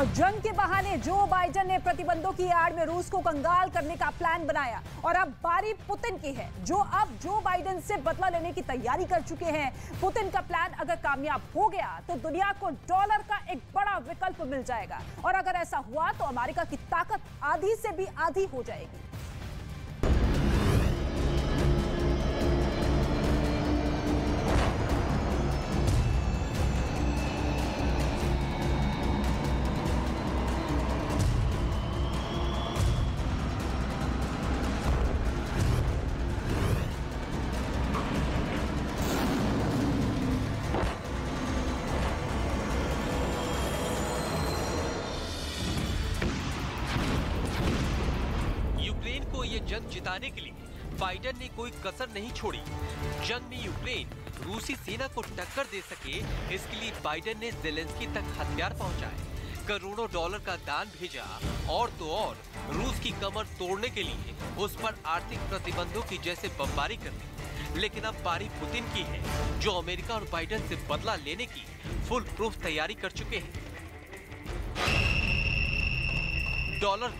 और जंग के बहाने जो बाइडेन ने प्रतिबंधों की आड़ में रूस को कंगाल करने का प्लान बनाया और अब बारी पुतिन की है, जो अब जो बाइडेन से बदला लेने की तैयारी कर चुके हैं। पुतिन का प्लान अगर कामयाब हो गया तो दुनिया को डॉलर का एक बड़ा विकल्प मिल जाएगा और अगर ऐसा हुआ तो अमेरिका की ताकत आधी से भी आधी हो जाएगी। ये जंग जिताने के लिए बाइडेन ने कोई कसर नहीं छोड़ी। जंग में यूक्रेन रूसी सेना को टक्कर दे सके, इसके लिए बाइडेन ने ज़ेलेंस्की तक हथियार पहुंचाए, करोड़ों डॉलर का दान भेजा और तो और रूस की कमर तोड़ने के लिए उस पर आर्थिक प्रतिबंधों की जैसे बमबारी कर दी। लेकिन अब बारी पुतिन की है, जो अमेरिका और बाइडेन से बदला लेने की फुल प्रूफ तैयारी कर चुके हैं। डॉलर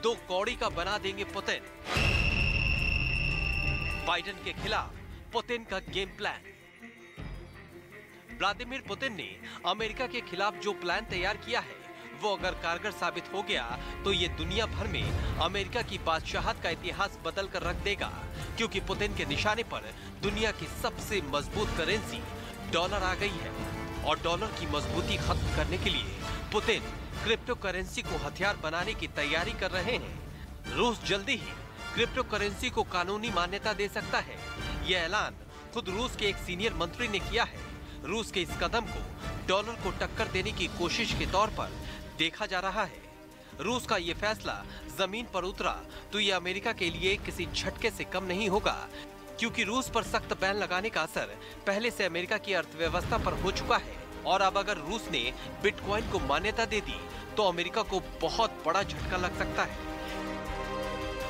दो कौड़ी का बना देंगे पुतिन। बाइडेन के खिलाफ पुतिन का गेम प्लान। व्लादिमीर पुतिन ने अमेरिका के खिलाफ जो प्लान तैयार किया है, वो अगर कारगर साबित हो गया तो ये दुनिया भर में अमेरिका की बादशाहत का इतिहास बदल कर रख देगा, क्योंकि पुतिन के निशाने पर दुनिया की सबसे मजबूत करेंसी डॉलर आ गई है और डॉलर की मजबूती खत्म करने के लिए पुतिन क्रिप्टो करेंसी को हथियार बनाने की तैयारी कर रहे हैं। रूस जल्दी ही क्रिप्टो करेंसी को कानूनी मान्यता दे सकता है। यह ऐलान खुद रूस के एक सीनियर मंत्री ने किया है। रूस के इस कदम को डॉलर को टक्कर देने की कोशिश के तौर पर देखा जा रहा है। रूस का यह फैसला जमीन पर उतरा तो यह अमेरिका के लिए किसी झटके से कम नहीं होगा, क्योंकि रूस पर सख्त बैन लगाने का असर पहले से अमेरिका की अर्थव्यवस्था पर हो चुका है और अब अगर रूस ने बिटकॉइन को मान्यता दे दी तो अमेरिका को बहुत बड़ा झटका लग सकता है,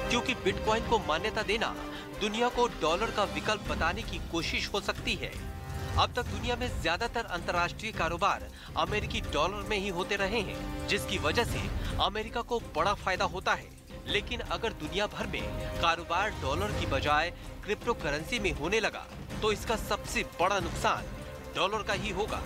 क्योंकि बिटकॉइन को मान्यता देना दुनिया को डॉलर का विकल्प बताने की कोशिश हो सकती है। अब तक दुनिया में ज्यादातर अंतर्राष्ट्रीय कारोबार अमेरिकी डॉलर में ही होते रहे हैं, जिसकी वजह से अमेरिका को बड़ा फायदा होता है। लेकिन अगर दुनिया भर में कारोबार डॉलर की बजाय क्रिप्टो करेंसी में होने लगा तो इसका सबसे बड़ा नुकसान डॉलर का ही होगा।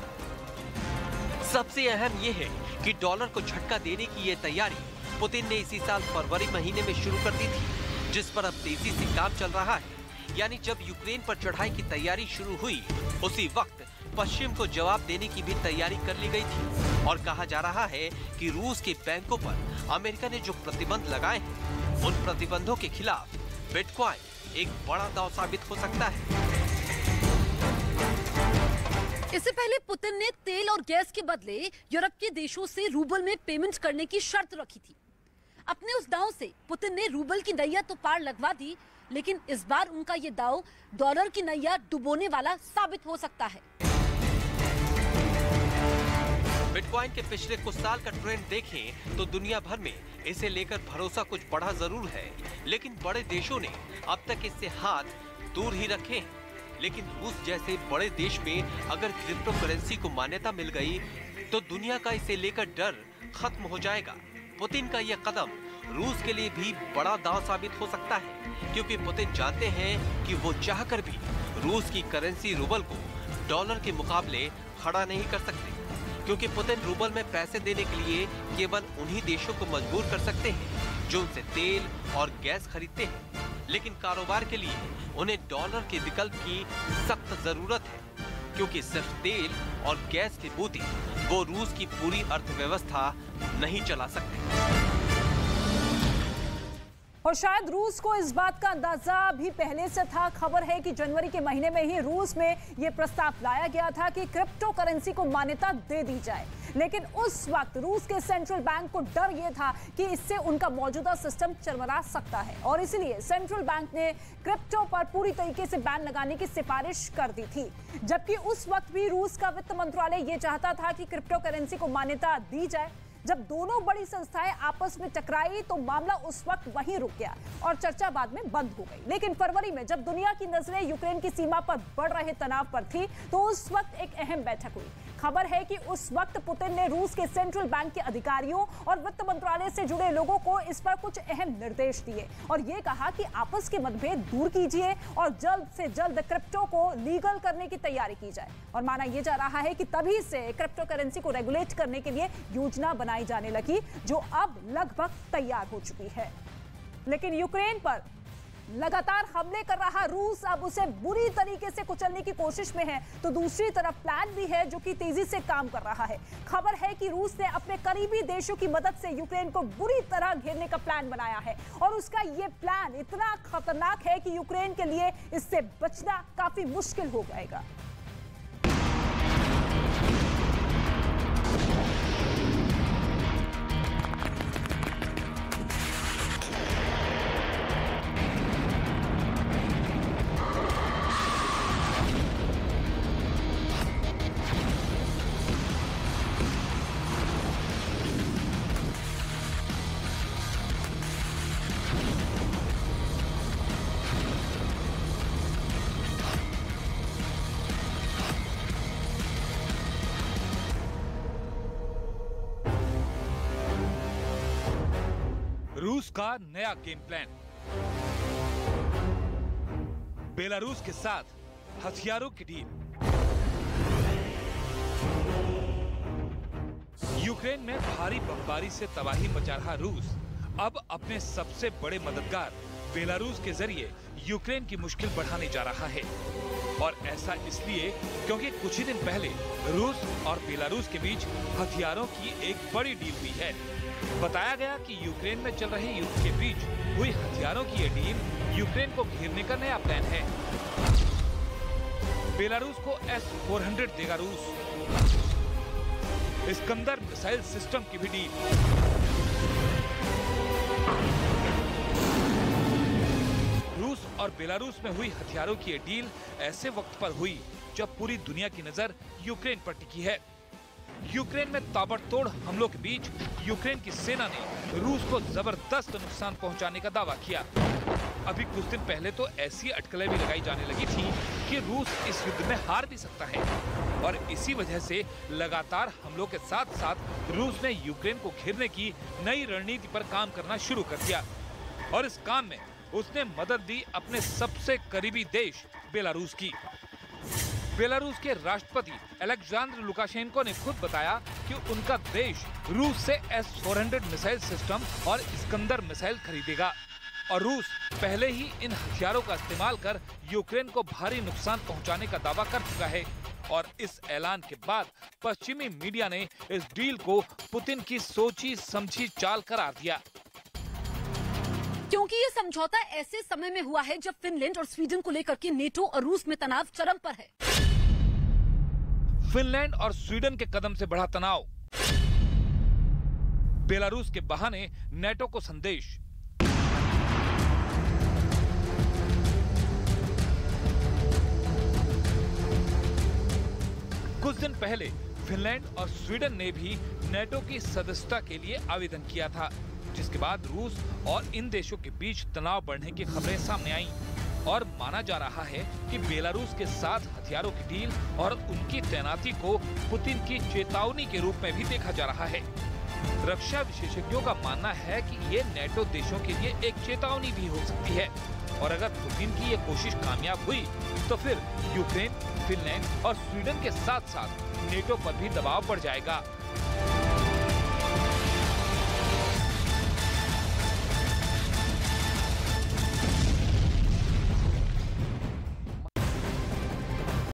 सबसे अहम यह है कि डॉलर को झटका देने की ये तैयारी पुतिन ने इसी साल फरवरी महीने में शुरू कर दी थी, जिस पर अब तेजी से काम चल रहा है। यानी जब यूक्रेन पर चढ़ाई की तैयारी शुरू हुई, उसी वक्त पश्चिम को जवाब देने की भी तैयारी कर ली गई थी और कहा जा रहा है कि रूस के बैंकों पर अमेरिका ने जो प्रतिबंध लगाए हैं, उन प्रतिबंधों के खिलाफ बिटकॉइन एक बड़ा दांव साबित हो सकता है। इससे पहले पुतिन ने तेल और गैस के बदले यूरोप के देशों से रूबल में पेमेंट करने की शर्त रखी थी। अपने उस दांव से पुतिन ने रूबल की नैया तो पार लगवा दी, लेकिन इस बार उनका ये दांव डॉलर की नैया डुबोने वाला साबित हो सकता है। बिटकॉइन के पिछले कुछ साल का ट्रेंड देखें तो दुनिया भर में इसे लेकर भरोसा कुछ बढ़ा जरूर है, लेकिन बड़े देशों ने अब तक इससे हाथ दूर ही रखे हैं। लेकिन रूस जैसे बड़े देश में अगर क्रिप्टो करेंसी को मान्यता मिल गई तो दुनिया का इसे लेकर डर खत्म हो जाएगा। पुतिन का यह कदम रूस के लिए भी बड़ा दांव साबित हो सकता है, क्योंकि पुतिन जानते हैं कि वो चाहकर भी रूस की करेंसी रूबल को डॉलर के मुकाबले खड़ा नहीं कर सकते, क्योंकि पुतिन रूबल में पैसे देने के लिए केवल उन्हीं देशों को मजबूर कर सकते हैं जो उनसे तेल और गैस खरीदते हैं। लेकिन कारोबार के लिए उन्हें डॉलर के विकल्प की सख्त जरूरत है, क्योंकि सिर्फ तेल और गैस के बूते वो रूस की पूरी अर्थव्यवस्था नहीं चला सकते। और शायद रूस को इस बात का अंदाजा भी पहले से था। खबर है कि जनवरी के महीने में ही रूस में यह प्रस्ताव लाया गया था कि क्रिप्टो करेंसी को मान्यता दे दी जाए, लेकिन उस वक्त रूस के सेंट्रल बैंक को डर यह था कि इससे उनका मौजूदा सिस्टम चरमरा सकता है और इसलिए सेंट्रल बैंक ने क्रिप्टो पर पूरी तरीके से बैन लगाने की सिफारिश कर दी थी। जबकि उस वक्त भी रूस का वित्त मंत्रालय यह चाहता था कि क्रिप्टो करेंसी को मान्यता दी जाए। जब दोनों बड़ी संस्थाएं आपस में टकराई तो मामला उस वक्त वहीं रुक गया और चर्चा बाद में बंद हो गई। लेकिन फरवरी में जब दुनिया की नजरें यूक्रेन की सीमा पर बढ़ रहे तनाव पर थी तो उस वक्त एक अहम बैठक हुई। खबर है कि उस वक्त पुतिन ने रूस के सेंट्रल बैंक के अधिकारियों और वित्त मंत्रालय से जुड़े लोगों को इस पर कुछ अहम निर्देश दिए और ये कहा कि आपस के मतभेद दूर कीजिए और जल्द से जल्द क्रिप्टो को लीगल करने की तैयारी की जाए। और माना यह जा रहा है कि तभी से क्रिप्टो करेंसी को रेगुलेट करने के लिए योजना बनाई जाने लगी, जो अब लगभग तैयार हो चुकी है। लेकिन यूक्रेन पर लगातार हमले कर रहा रूस अब उसे बुरी तरीके से कुचलने की कोशिश में है, तो दूसरी तरफ प्लान भी है जो कि तेजी से काम कर रहा है। खबर है कि रूस ने अपने करीबी देशों की मदद से यूक्रेन को बुरी तरह घेरने का प्लान बनाया है और उसका ये प्लान इतना खतरनाक है कि यूक्रेन के लिए इससे बचना काफी मुश्किल हो जाएगा। रूस का नया गेम प्लान। बेलारूस के साथ हथियारों की डील। यूक्रेन में भारी बमबारी से तबाही मचा रहा रूस अब अपने सबसे बड़े मददगार बेलारूस के जरिए यूक्रेन की मुश्किल बढ़ाने जा रहा है। और ऐसा इसलिए क्योंकि कुछ ही दिन पहले रूस और बेलारूस के बीच हथियारों की एक बड़ी डील हुई है। बताया गया कि यूक्रेन में चल रहे युद्ध के बीच हुई हथियारों की यह डील यूक्रेन को घेरने का नया प्लान है। बेलारूस को S-400 देगा रूस। इस्कंदर मिसाइल सिस्टम की भी डील। रूस और बेलारूस में हुई हथियारों की यह डील ऐसे वक्त पर हुई जब पूरी दुनिया की नजर यूक्रेन पर टिकी है। यूक्रेन में ताबड़तोड़ हमलों के बीच यूक्रेन की सेना ने रूस को जबरदस्त नुकसान पहुंचाने का दावा किया। अभी कुछ दिन पहले तो ऐसी अटकलें भी लगाई जाने लगी थी कि रूस इस युद्ध में हार भी सकता है और इसी वजह से लगातार हमलों के साथ साथ रूस ने यूक्रेन को घेरने की नई रणनीति पर काम करना शुरू कर दिया। और इस काम में उसने मदद दी अपने सबसे करीबी देश बेलारूस की। बेलारूस के राष्ट्रपति अलेक्जेंडर लुकाशेंको ने खुद बताया कि उनका देश रूस से S-400 मिसाइल सिस्टम और इस्कंदर मिसाइल खरीदेगा और रूस पहले ही इन हथियारों का इस्तेमाल कर यूक्रेन को भारी नुकसान पहुंचाने का दावा कर चुका है। और इस ऐलान के बाद पश्चिमी मीडिया ने इस डील को पुतिन की सोची समझी चाल करार दिया। क्योंकि ये समझौता ऐसे समय में हुआ है जब फिनलैंड और स्वीडन को लेकर के नेटो और रूस में तनाव चरम पर है। फिनलैंड और स्वीडन के कदम से बढ़ा तनाव। बेलारूस के बहाने नेटो को संदेश। कुछ दिन पहले फिनलैंड और स्वीडन ने भी नेटो की सदस्यता के लिए आवेदन किया था, जिसके बाद रूस और इन देशों के बीच तनाव बढ़ने की खबरें सामने आईं और माना जा रहा है कि बेलारूस के साथ हथियारों की डील और उनकी तैनाती को पुतिन की चेतावनी के रूप में भी देखा जा रहा है। रक्षा विशेषज्ञों का मानना है कि ये नेटो देशों के लिए एक चेतावनी भी हो सकती है और अगर पुतिन की ये कोशिश कामयाब हुई तो फिर यूक्रेन, फिनलैंड और स्वीडन के साथ साथ नेटो पर भी दबाव बढ़ जाएगा।